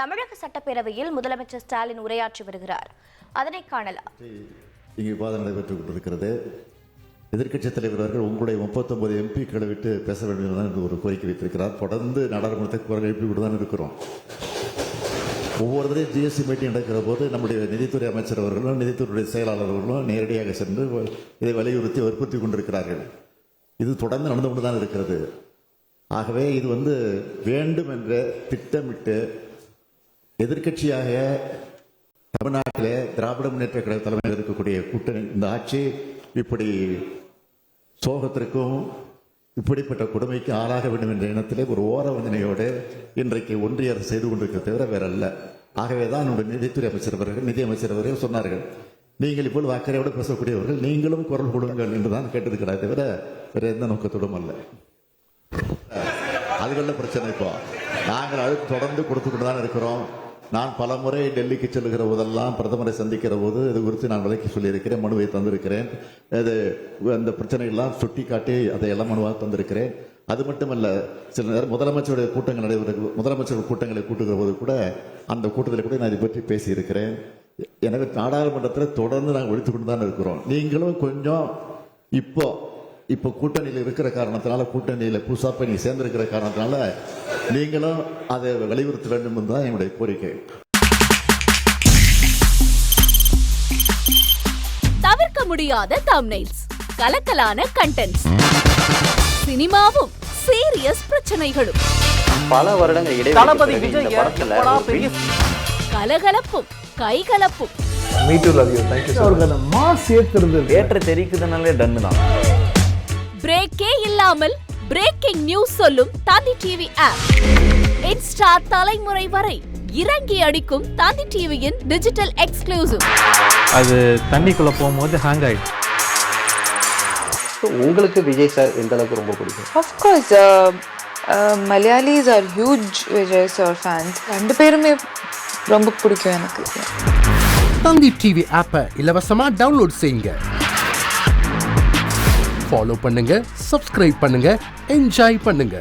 தமிழக சட்டப்பேரவையில் முதலமைச்சர் ஸ்டாலின் உரையாற்றி வருகிறார். அதனை காணலாம். இங்கே விவாதம் நடைபெற்றுக் கொண்டிருக்கிறது. எதிர்க்கட்சித் தலைவர் அவர்கள் உங்களுடைய 39 எம்பிக்களை விட்டு பேச வேண்டும் என்று ஒரு கோரிக்கை வைத்திருக்கிறார். தொடர்ந்து நாடாளுமன்றத்தை குரல் எழுப்பி விட்டு தான் இருக்கிறோம். ஒவ்வொரு தடையும் ஜிஎஸ்டி மீட்டிங் நடக்கிற போது நம்முடைய நிதித்துறை அமைச்சர் அவர்களும் நிதித்துறை செயலாளர் அவர்களும் நேரடியாக சென்று இதை வற்புறுத்தி கொண்டிருக்கிறார்கள். இது தொடர்ந்து நடந்து கொண்டு தான் இருக்கிறது. ஆகவே இது வேண்டும் என்ற திட்டமிட்டு எதிர்க்கட்சியாக தமிழ்நாட்டிலே திராவிட முன்னேற்ற கழக தலைமையில் இருக்கக்கூடிய கூட்டணி இந்த ஆட்சி இப்படி சோகத்திற்கும் இப்படிப்பட்ட கொடுமைக்கு ஆளாக வேண்டும் என்ற எண்ணத்திலே ஒரு ஓரவஞ்சனையோடு இன்றைக்கு ஒன்றிய அரசு செய்து கொண்டிருக்க தவிர வேற அல்ல. ஆகவேதான் நம்முடைய நிதித்துறை அமைச்சர் அவர்கள் நிதியமைச்சர் அவர்கள் சொன்னார்கள், நீங்கள் இப்போது அக்கறையோடு பேசக்கூடியவர்கள் நீங்களும் குரல் கொடுங்கள் என்றுதான் கேட்டிருக்கிறார் தவிர வேற எந்த நோக்கத்தோடும் அல்ல. அதுகளில் பிரச்சனை. இப்போ நாங்கள் அது தொடர்ந்து கொடுத்துக்கிட்டு தான் இருக்கிறோம். நான் பல முறை டெல்லிக்கு செல்லுகிற போதெல்லாம் பிரதமரை சந்திக்கிற போது இது குறித்து நான் விளக்கி சொல்லியிருக்கிறேன், மனுவை தந்திருக்கிறேன். இது அந்த பிரச்சனைகள்லாம் சுட்டி காட்டி அதையெல்லாம் மனுவாக தந்திருக்கிறேன். அது மட்டுமல்ல, சில நேரம் முதலமைச்சருடைய கூட்டங்கள் முதலமைச்சர் கூட்டங்களை கூட்டுகிற போது கூட அந்த கூட்டத்தில் கூட நான் இதை பற்றி பேசியிருக்கிறேன். எனவே நாடாளுமன்றத்தில் தொடர்ந்து நாங்கள் ஒழித்து கொண்டு தான் இருக்கிறோம். நீங்களும் கொஞ்சம் இப்போ கூட்டணியில் இருக்கிற காரணத்தினால, கூட்டணியில் புதுசாக நீ சேர்ந்திருக்கிற காரணத்தினால நீங்களும் அதை வலியுறுத்த வேண்டும் என்றுதான் என்னுடைய கோரிக்கை. தவிர்க்க முடியாத தம்ப்நெயில்ஸ், கலக்கலான கண்டென்ட்ஸ், சினிமாவும் சீரியஸ் பிரச்சனைகளும், பல வருடங்கள் இடைவெளி கலகலப்பும் கைகலப்பும், ஏற்ற தெரிக்குதுனாலே டன்னு தான். பிரேக்கே இல்லாமல் பிரேக்கிங் நியூஸ் சொல்லும் தந்தி டிவி ஆப். இன்ஸ்டா தலைமுறை வரை இறங்கி அடிக்கும் தந்தி டிவியின் டிஜிட்டல் எக்ஸ்க்ளூசிவ். அது தண்ணிக்குள்ள போகும்போது ஹேங் ஆயிடுச்சு. உங்களுக்கு விஜய் சார் எந்த அளவுக்கு ரொம்ப பிடிக்கும்? Of course, Malayalis are huge Vijay sir fans. ரெண்டு பேருமே ரொம்ப பிடிக்கும் எனக்கு. தந்தி டிவி ஆப்பை இலவசமா டவுன்லோட் செய்யுங்க. ஃபாலோ பண்ணுங்க, சப்ஸ்கிரைப் பண்ணுங்க, என்ஜாய் பண்ணுங்க.